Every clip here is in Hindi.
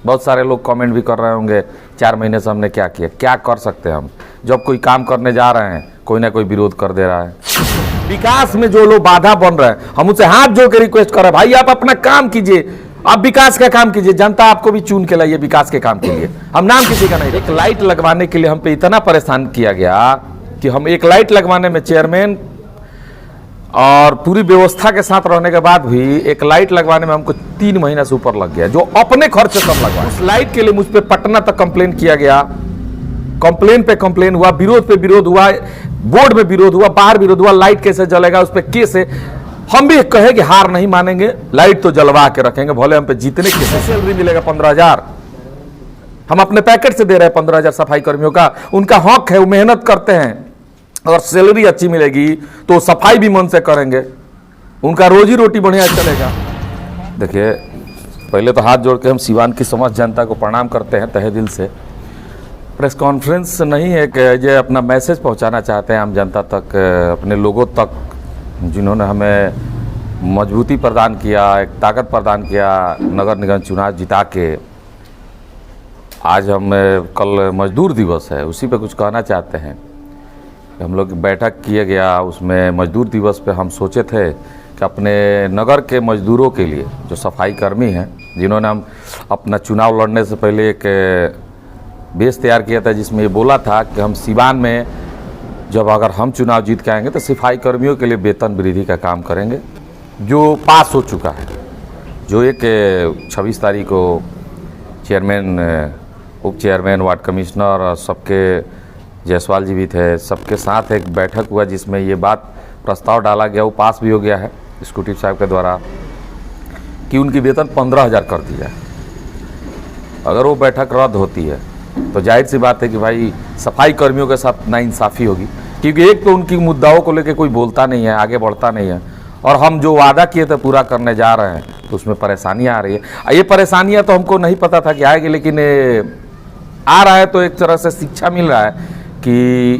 बहुत सारे लोग कमेंट भी कर रहे होंगे 4 महीने से हमने क्या किया। क्या कर सकते हैं हम? जब कोई काम करने जा रहे हैं कोई ना कोई विरोध कर दे रहा है। विकास में जो लोग बाधा बन रहे हैं हम उनसे हाथ जोड़ के रिक्वेस्ट कर रहे हैं, भाई आप अपना काम कीजिए, आप विकास का काम कीजिए, जनता आपको भी चुन के लाइए विकास के काम के लिए। हम नाम किसी का नहीं। एक लाइट लगवाने के लिए हम पे इतना परेशान किया गया कि हम एक लाइट लगवाने में चेयरमैन और पूरी व्यवस्था के साथ रहने के बाद भी एक लाइट लगवाने में हमको 3 महीना से ऊपर लग गया, जो अपने खर्च से सब लगवा। उस लाइट के लिए मुझ पे पटना तक कंप्लेन किया गया, कंप्लेन पे कंप्लेन हुआ, विरोध पे विरोध हुआ, बोर्ड में विरोध हुआ, बाहर विरोध हुआ, लाइट कैसे जलेगा उस पर केस है। हम भी कहे कि हार नहीं मानेंगे, लाइट तो जलवा के रखेंगे, भले हम पे जीतने की सैलरी मिलेगा 15,000, हम अपने पैकेट से दे रहे हैं 15,000 सफाई कर्मियों का, उनका हक है, वो मेहनत करते हैं। अगर सैलरी अच्छी मिलेगी तो सफाई भी मन से करेंगे, उनका रोजी रोटी बढ़िया चलेगा। देखिए, पहले तो हाथ जोड़ के हम सीवान की समस्त जनता को प्रणाम करते हैं तहे दिल से। प्रेस कॉन्फ्रेंस नहीं है कि ये अपना मैसेज पहुंचाना चाहते हैं आम जनता तक, अपने लोगों तक, जिन्होंने हमें मजबूती प्रदान किया, एक ताकत प्रदान किया, नगर निगम चुनाव जिता के। आज हम कल मजदूर दिवस है, उसी पे कुछ कहना चाहते हैं। हम लोग बैठक किया गया, उसमें मजदूर दिवस पे हम सोचे थे कि अपने नगर के मजदूरों के लिए, जो सफाई कर्मी हैं, जिन्होंने हम अपना चुनाव लड़ने से पहले एक बेस तैयार किया था जिसमें ये बोला था कि हम सिवान में जब अगर हम चुनाव जीत के आएंगे तो सफाई कर्मियों के लिए वेतन वृद्धि का काम करेंगे, जो पास हो चुका है, जो एक 26 तारीख को चेयरमैन, उप चेयरमैन, वार्ड कमिश्नर और सबके, जायसवाल जी भी थे, सबके साथ एक बैठक हुआ जिसमें ये बात प्रस्ताव डाला गया, वो पास भी हो गया है स्कूटी साहब के द्वारा, कि उनकी वेतन 15,000 कर दी जाए। अगर वो बैठक रद्द होती है तो जाहिर सी बात है कि भाई सफाई कर्मियों के साथ नाइंसाफ़ी होगी, क्योंकि एक तो उनकी मुद्दाओं को लेकर कोई बोलता नहीं है, आगे बढ़ता नहीं है, और हम जो वादा किए थे पूरा करने जा रहे हैं तो उसमें परेशानियाँ आ रही है। ये परेशानियाँ तो हमको नहीं पता था कि आएगी, लेकिन आ रहा है तो एक तरह से शिक्षा मिल रहा है कि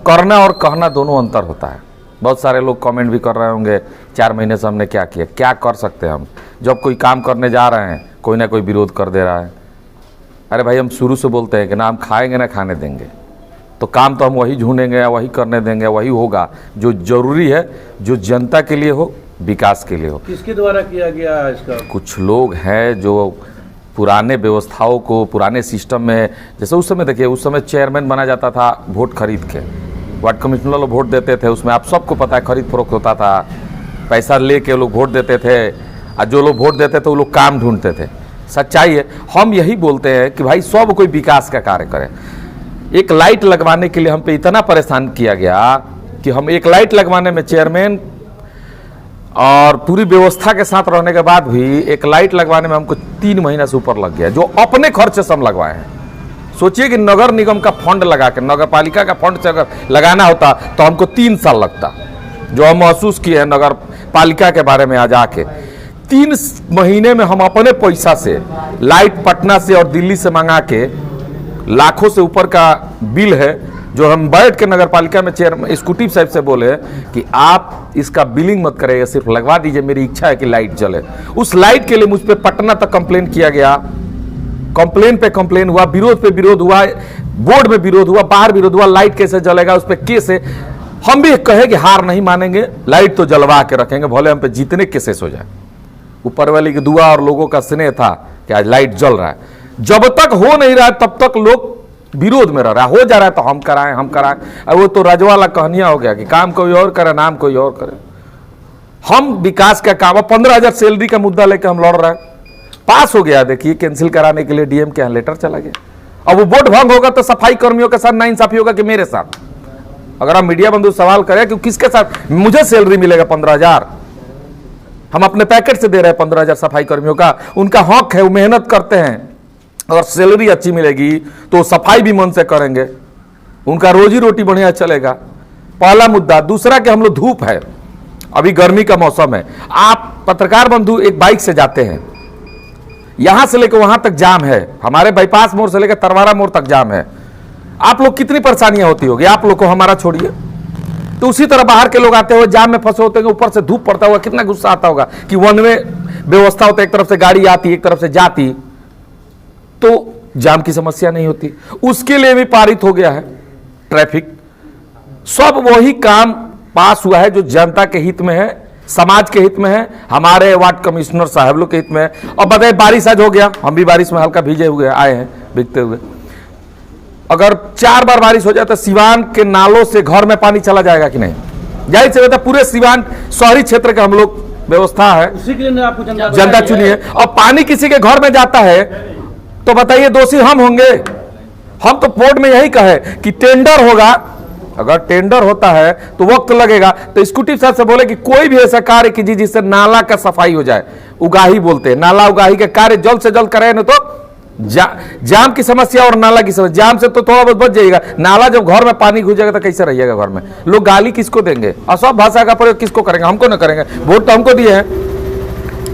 करना और कहना दोनों अंतर होता है। बहुत सारे लोग कमेंट भी कर रहे होंगे 4 महीने से हमने क्या किया। क्या कर सकते हैं हम? जब कोई काम करने जा रहे हैं कोई ना कोई विरोध कर दे रहा है। अरे भाई, हम शुरू से बोलते हैं कि ना हम खाएंगे ना खाने देंगे, तो काम तो हम वही ढूंढेंगे, वही करने देंगे, वही होगा जो जरूरी है, जो जनता के लिए हो, विकास के लिए हो। किसके द्वारा किया गया इसका? कुछ लोग हैं जो पुराने व्यवस्थाओं को, पुराने सिस्टम में, जैसे उस समय देखिए, उस समय चेयरमैन बना जाता था वोट खरीद के, वार्ड कमिश्नर लोग वोट देते थे, उसमें आप सबको पता है खरीद फरोख्त होता था, पैसा ले के लोग वोट देते थे, और जो लोग वोट देते थे वो लोग काम ढूंढते थे। सच्चाई है, हम यही बोलते हैं कि भाई सब कोई विकास का कार्य करे। एक लाइट लगवाने के लिए हम पे इतना परेशान किया गया कि हम एक लाइट लगवाने में चेयरमैन और पूरी व्यवस्था के साथ रहने के बाद भी एक लाइट लगवाने में हमको 3 महीना से ऊपर लग गया, जो अपने खर्च से सब लगवाए हैं। सोचिए कि नगर निगम का फंड लगा के, नगर पालिका का फंड से अगर लगाना होता तो हमको 3 साल लगता, जो हम महसूस किए हैं नगर पालिका के बारे में आज आके। 3 महीने में हम अपने पैसा से लाइट पटना से और दिल्ली से मंगा के, लाखों से ऊपर का बिल है, जो हम बैठ के नगर पालिका में चेयरमैन स्कूटी साहब से बोले कि आप इसका बिलिंग मत करें, सिर्फ लगवा दीजिए, मेरी इच्छा है कि लाइट जले। उस लाइट के लिए मुझ पे पटना तक कंप्लेन किया गया, कंप्लेन पे कंप्लेन हुआ, विरोध पे विरोध हुआ, बोर्ड में विरोध हुआ, बाहर विरोध हुआ, लाइट कैसे जलेगा उस पर केस है। हम भी कहे कि हार नहीं मानेंगे, लाइट तो जलवा के रखेंगे, भले हम पे जीतने केसेस हो जाए। ऊपर वाली की दुआ और लोगों का स्नेह था कि आज लाइट जल रहा है। जब तक हो नहीं रहा है तब तक लोग विरोध में रह रहा है, हो जा रहा है तो हम कराएं हम कराएं। अब वो तो रजवाला कहानियां हो गया कि काम कोई और करे, नाम कोई और करे। हम विकास का काम, 15,000 सैलरी का मुद्दा लेकर हम लड़ रहे हैं, पास हो गया, देखिए कैंसिल कराने के लिए डीएम के यहाँ लेटर चला गया। अब वो वोट भंग होगा तो सफाई कर्मियों के साथ नाइंसाफी होगा कि मेरे साथ? अगर आप मीडिया बंधु सवाल करें कि किसके साथ मुझे सैलरी मिलेगा 15,000, हम अपने पैकेट से दे रहे हैं 15,000 सफाई कर्मियों का, उनका हक है, वो मेहनत करते हैं। अगर सैलरी अच्छी मिलेगी तो सफाई भी मन से करेंगे, उनका रोजी रोटी बढ़िया चलेगा। पहला मुद्दा। दूसरा कि हम लोग, धूप है, अभी गर्मी का मौसम है, आप पत्रकार बंधु एक बाइक से जाते हैं, यहां से लेकर वहां तक जाम है, हमारे बाईपास मोड़ से लेकर तरवारा मोड़ तक जाम है। आप लोग कितनी परेशानियां होती होगी, आप लोग को, हमारा छोड़िए। तो उसी तरह बाहर के लोग आते हुए जाम में फंसे होते हैं, ऊपर से धूप पड़ता होगा, कितना गुस्सा आता होगा कि वन वे व्यवस्था होता है, एक तरफ से गाड़ी आती एक तरफ से जाती, तो जाम की समस्या नहीं होती। उसके लिए भी पारित हो गया है ट्रैफिक। सब वही काम पास हुआ है जो जनता के हित में है, समाज के हित में है, हमारे वार्ड कमिश्नर साहब लोग के हित में है। और बताइए बारिश आज हो गया, हम भी बारिश में हल्का भीजे हुए आए हैं भीगते हुए। अगर 4 बार बारिश हो जाए तो सिवान के नालों से घर में पानी चला जाएगा कि नहीं? जाहिर से पूरे सिवान शहरी क्षेत्र का हम लोग व्यवस्था है, उसी के लिए आपको जनता चुनी है। और पानी किसी के घर में जाता है तो बताइए दोषी हम होंगे? हम तो बोर्ड में यही कहे कि टेंडर होगा, अगर टेंडर होता है तो वक्त लगेगा, तो स्कूटी साहब से बोले कि कोई भी ऐसा कार्य कीजिए जिससे नाला का सफाई हो जाए। उगाही बोलते हैं, नाला उगाही के कार्य जल्द से जल्द करें, नहीं तो जाम की समस्या और नाला की समस्या। जाम से तो थोड़ा बहुत बच जाएगा, नाला जब घर में पानी घुस जाएगा तो कैसे रहिएगा घर में? लोग गाली किसको देंगे और सब भाषा का प्रयोग किसको करेंगे? हमको ना करेंगे, वोट तो हमको दिए हैं।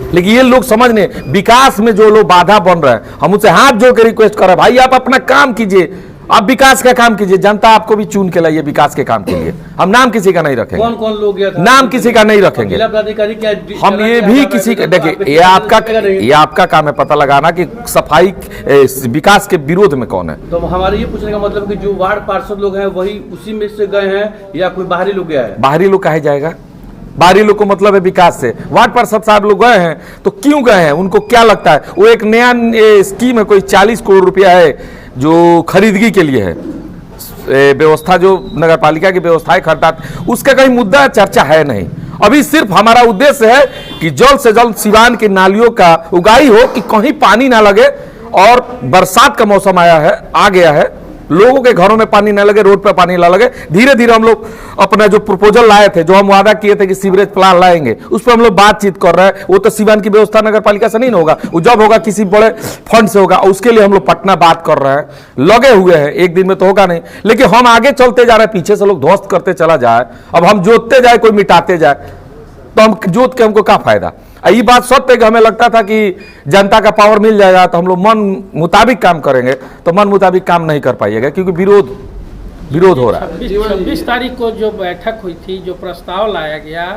लेकिन ये लोग समझ नहीं, विकास में जो लोग बाधा बन रहे हैं, हम उनसे हाथ जोड़ के रिक्वेस्ट कर रहे हैं, भाई आप अपना काम कीजिए, आप विकास का काम कीजिए। जनता आपको भी चुन के लाइए विकास के काम के लिए। हम नाम किसी का नहीं रखेंगे, कौन कौन लोग गया था? नाम किसी का नहीं रखेंगे। जिला पदाधिकारी क्या हम ये भी किसी के, देखिए ये आपका काम है पता लगाना कि सफाई विकास के विरोध में कौन है। तो हमारे ये पूछने का मतलब कि जो वार्ड पार्षद लोग हैं वही उसी में से गए हैं या कोई बाहरी लोग गया है? बाहरी लोग कहे जाएगा, बाहरी लोग को मतलब है विकास से। वार्ड पार्षद साहब लोग गए हैं तो क्यों गए हैं? उनको क्या लगता है? वो एक नया स्कीम है, कोई 40 करोड़ रुपया है जो खरीदगी के लिए है, व्यवस्था जो नगर पालिका की व्यवस्थाएं खर्चा, उसका कहीं मुद्दा चर्चा है नहीं। अभी सिर्फ हमारा उद्देश्य है कि जल्द से जल्द सिवान की नालियों का उगाही हो, कि कहीं पानी ना लगे। और बरसात का मौसम आ गया है, लोगों के घरों में पानी न लगे, रोड पे पानी ना लगे। धीरे धीरे हम लोग अपना जो प्रपोजल लाए थे, जो हम वादा किए थे कि सीवरेज प्लान लाएंगे, उस पर हम लोग बातचीत कर रहे हैं। वो तो सिवान की व्यवस्था नगर पालिका से नहीं होगा, वो जब होगा किसी बड़े फंड से होगा। उसके लिए हम लोग पटना बात कर रहे हैं, लगे हुए हैं। एक दिन में तो होगा नहीं, लेकिन हम आगे चलते जा रहे हैं, पीछे से लोग ध्वस्त करते चला जाए। अब हम जोतते जाए, कोई मिटाते जाए, तो हम जोत के हमको क्या फायदा? ये बात सत्य है कि हमें लगता था कि जनता का पावर मिल जाएगा तो हम लोग मन मुताबिक काम करेंगे, तो मन मुताबिक काम नहीं कर पाइएगा, क्योंकि विरोध हो रहा है। 26 तारीख को जो बैठक हुई थी, जो प्रस्ताव लाया गया,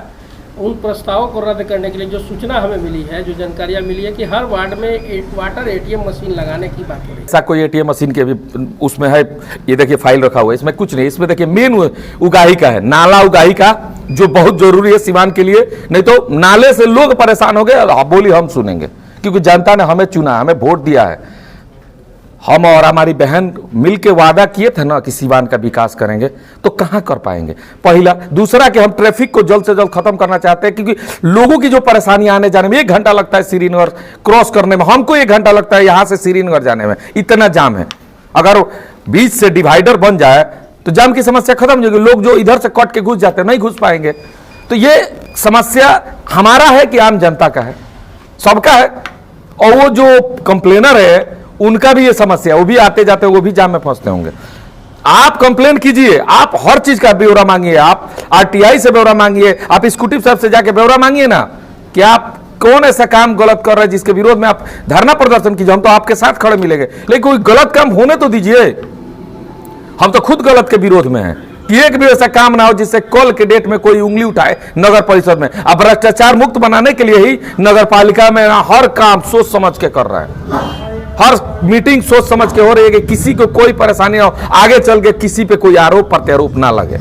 उन प्रस्तावों को रद्द करने के लिए जो सूचना हमें मिली है, जो जानकारियां मिली है कि हर वार्ड में वाटर एटीएम मशीन लगाने की बात हो रही है। ऐसा कोई एटीएम मशीन के भी उसमें है? ये देखिए फाइल रखा हुआ है, इसमें कुछ नहीं। इसमें देखिए मेन उगाही का है, नाला उगाही का, जो बहुत जरूरी है सिवान के लिए। नहीं तो नाले से लोग परेशान हो गए, बोली हम सुनेंगे, क्योंकि जनता ने हमें चुना, हमें वोट दिया है। हम और हमारी बहन मिलकर वादा किए थे ना कि सिवान का विकास करेंगे, तो कहां कर पाएंगे? पहला। दूसरा कि हम ट्रैफिक को जल्द से जल्द खत्म करना चाहते हैं, क्योंकि लोगों की जो परेशानी आने जाने में 1 घंटा लगता है श्रीनगर क्रॉस करने में, हमको 1 घंटा लगता है यहां से श्रीनगर जाने में, इतना जाम है। अगर बीच से डिवाइडर बन जाए तो जाम की समस्या खत्म हो जाएगी। लोग जो इधर से कट के घुस जाते हैं नहीं घुस पाएंगे। तो ये समस्या हमारा है कि आम जनता का है, सबका है। और वो जो कंप्लेनर है उनका भी ये समस्या, वो भी आते जाते वो भी जाम में फंसते होंगे। आप कंप्लेन कीजिए, आप हर चीज का ब्यौरा मांगिए, आप आरटीआई से ब्यौरा मांगिए, आप स्कूटी साहब से जाके ब्यौरा मांगिए ना कि आप कौन ऐसा काम गलत कर रहे हैं जिसके विरोध में आप धरना प्रदर्शन कीजिए। हम तो आपके साथ खड़े मिलेंगे, लेकिन कोई गलत काम होने तो दीजिए। हम तो खुद गलत के विरोध में हैं कि एक भी ऐसा काम ना हो जिससे कल के डेट में कोई उंगली उठाए नगर परिषद में। अब भ्रष्टाचार मुक्त बनाने के लिए ही नगर पालिका में हर काम सोच समझ के कर रहा है, हर मीटिंग सोच समझ के हो रही है कि किसी को कोई परेशानी ना हो, आगे चल के किसी पे कोई आरोप प्रत्यारोप ना लगे।